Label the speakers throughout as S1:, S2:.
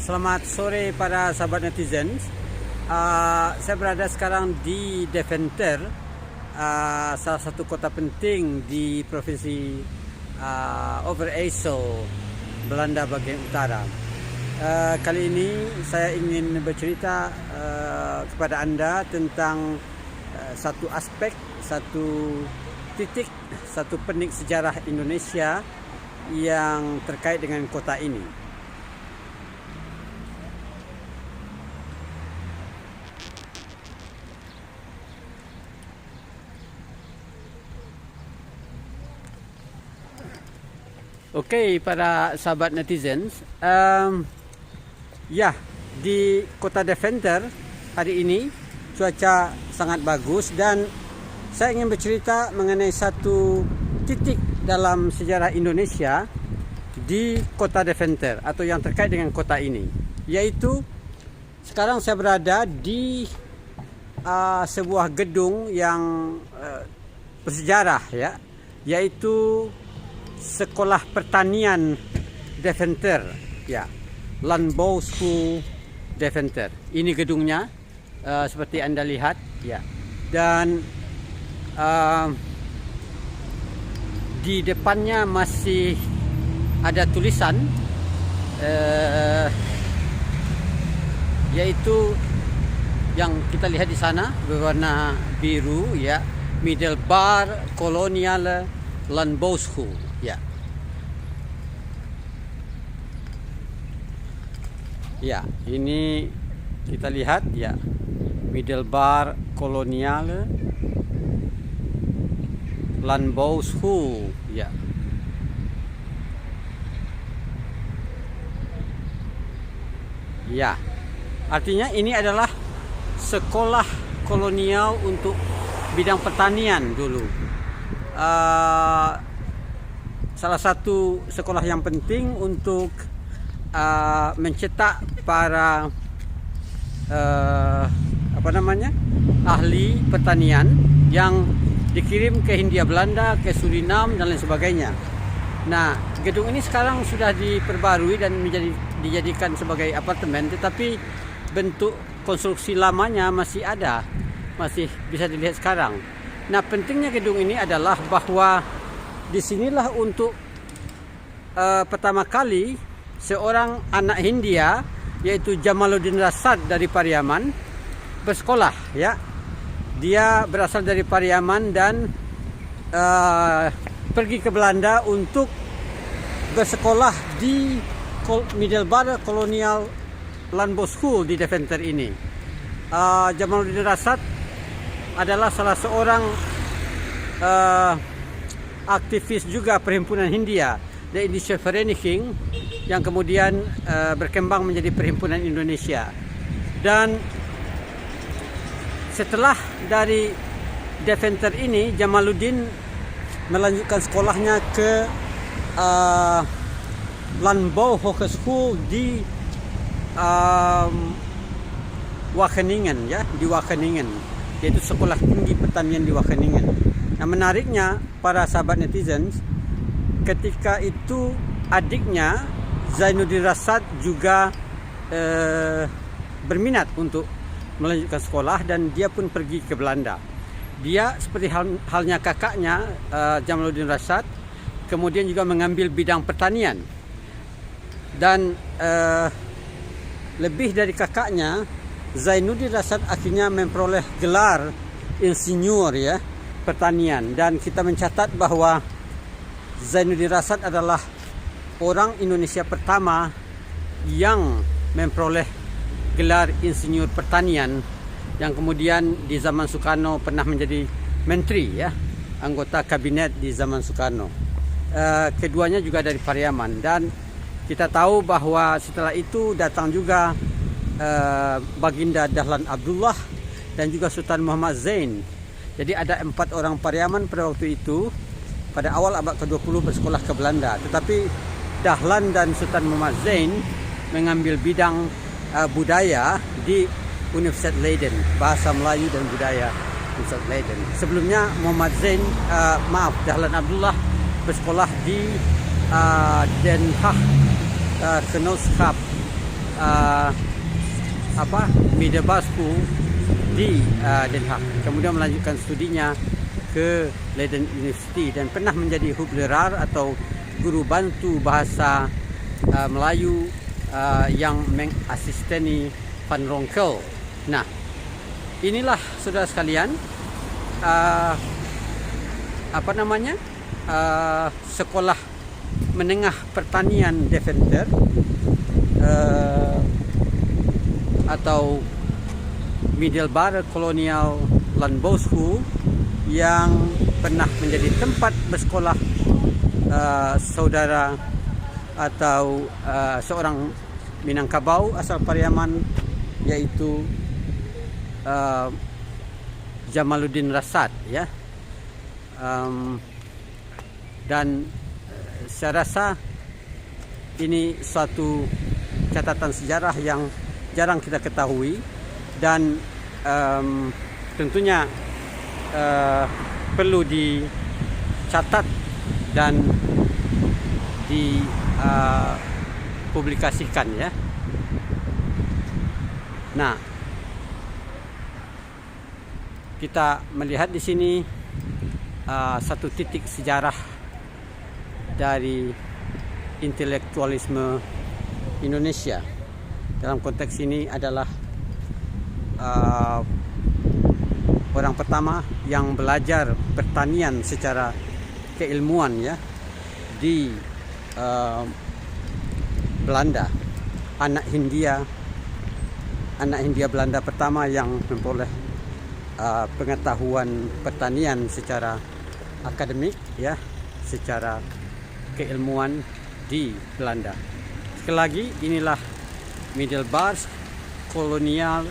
S1: Selamat sore para sahabat netizen. Saya berada sekarang di Deventer, salah satu kota penting di provinsi Overijssel, Belanda bagian utara. Kali ini saya ingin bercerita kepada Anda tentang satu aspek, satu titik, satu penik sejarah Indonesia yang terkait dengan kota ini. Oke, para sahabat netizen, di kota Deventer hari ini cuaca sangat bagus dan saya ingin bercerita mengenai satu titik dalam sejarah Indonesia di kota Deventer atau yang terkait dengan kota ini, yaitu sekarang saya berada di sebuah gedung yang bersejarah, yaitu Sekolah Pertanian Deventer, Landbouwschool Deventer. Ini gedungnya, seperti Anda lihat, dan di depannya masih ada tulisan, yaitu yang kita lihat di sana berwarna biru, Middelbaar Koloniale Landbouwschool. Ini kita lihat, Middelbaar Koloniale Landbouwschool. Artinya ini adalah sekolah kolonial untuk bidang pertanian dulu. Salah satu sekolah yang penting untuk mencetak para ahli pertanian yang dikirim ke Hindia Belanda, ke Suriname dan lain sebagainya. Nah, gedung ini sekarang sudah diperbarui dan dijadikan sebagai apartemen, tetapi bentuk konstruksi lamanya masih ada, masih bisa dilihat sekarang. Nah, pentingnya gedung ini adalah bahwa disinilah untuk pertama kali seorang anak Hindia, yaitu Jamaluddin Rasad dari Pariaman, bersekolah. Dia berasal dari Pariaman dan pergi ke Belanda untuk bersekolah di Middelbaar Kolonial Landbouwschool di Deventer ini. Jamaluddin Rasad adalah salah seorang aktivis juga Perhimpunan Hindia, The Indische Vereniging, yang kemudian berkembang menjadi Perhimpunan Indonesia. Dan setelah dari Deventer ini, Jamaluddin melanjutkan sekolahnya ke Landbouw Hogeschool di Wageningen, di Wageningen, yaitu sekolah tinggi pertanian di Wageningen. Nah, menariknya para sahabat netizen, ketika itu adiknya Zainuddin Rasad juga berminat untuk melanjutkan sekolah dan dia pun pergi ke Belanda. Dia seperti halnya kakaknya Jamaluddin Rasad kemudian juga mengambil bidang pertanian. Dan lebih dari kakaknya, Zainuddin Rasad akhirnya memperoleh gelar insinyur pertanian, dan kita mencatat bahwa Zainuddin Rasad adalah orang Indonesia pertama yang memperoleh gelar insinyur pertanian, yang kemudian di zaman Soekarno pernah menjadi menteri, anggota kabinet di zaman Soekarno. Keduanya juga dari Pariaman, dan kita tahu bahwa setelah itu datang juga Baginda Dahlan Abdullah dan juga Sultan Muhammad Zain. Jadi ada 4 orang Pariaman pada waktu itu, pada awal abad ke-20 bersekolah ke Belanda. Tetapi Dahlan dan Sultan Muhammad Zain mengambil bidang budaya di Universitas Leiden, bahasa Melayu dan budaya Universitas Leiden. Sebelumnya Dahlan Abdullah bersekolah di Den Haag Genootschap uh, Middelbaar School di Den Haag. Kemudian melanjutkan studinya ke Leiden University dan pernah menjadi hoogleraar atau guru bantu bahasa Melayu yang mengasisteni Van Ronkel. Nah, inilah saudara sekalian sekolah menengah pertanian Deventer atau Middelbaar Kolonial Landbouwschool yang pernah menjadi tempat bersekolah saudara atau seorang Minangkabau asal Pariaman, yaitu Jamaluddin Rasad, ya. Dan saya rasa ini suatu catatan sejarah yang jarang kita ketahui dan tentunya perlu dicatat dan dipublikasikan, ya. Nah, kita melihat di sini satu titik sejarah dari intelektualisme Indonesia. Dalam konteks ini adalah orang pertama yang belajar pertanian secara keilmuan, ya, di Belanda. Anak Hindia Belanda pertama yang memperoleh pengetahuan pertanian secara akademik, ya, secara keilmuan di Belanda. Sekali lagi, inilah Middelbaar Kolonial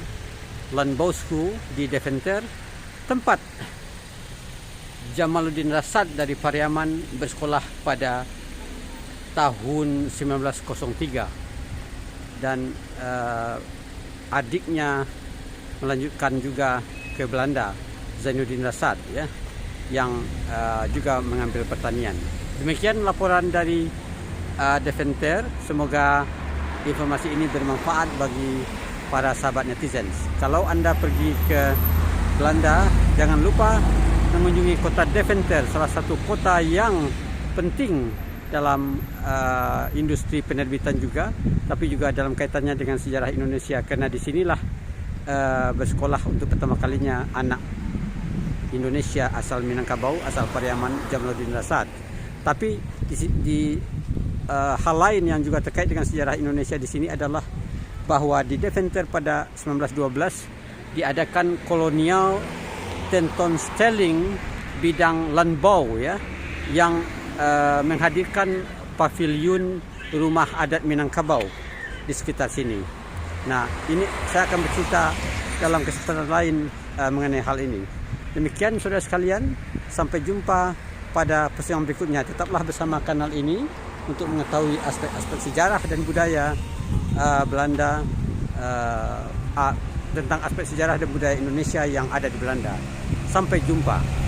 S1: Landbouwschool di Deventer, tempat Jamaluddin Rasad dari Pariaman bersekolah pada tahun 1903 dan adiknya melanjutkan juga ke Belanda, Zainuddin Rasad, ya, yang juga mengambil pertanian. Demikian laporan dari Deventer. Semoga informasi ini bermanfaat bagi para sahabat netizen. Kalau Anda pergi ke Belanda, jangan lupa mengunjungi kota Deventer, salah satu kota yang penting dalam industri penerbitan juga, tapi juga dalam kaitannya dengan sejarah Indonesia, karena disinilah bersekolah untuk pertama kalinya anak Indonesia asal Minangkabau, asal Pariaman, Jamaluddin Rasad. Tapi di hal lain yang juga terkait dengan sejarah Indonesia di sini adalah bahwa di Deventer pada 1912 diadakan kolonial tentoonstelling bidang landbouw, ya, yang menghadirkan pavilion rumah adat Minangkabau di sekitar sini. Nah, ini saya akan bercerita dalam kesempatan lain mengenai hal ini. Demikian saudara sekalian, sampai jumpa pada persiapan berikutnya. Tetaplah bersama kanal ini untuk mengetahui aspek-aspek sejarah dan budaya Belanda, tentang aspek sejarah dan budaya Indonesia yang ada di Belanda. Sampai jumpa.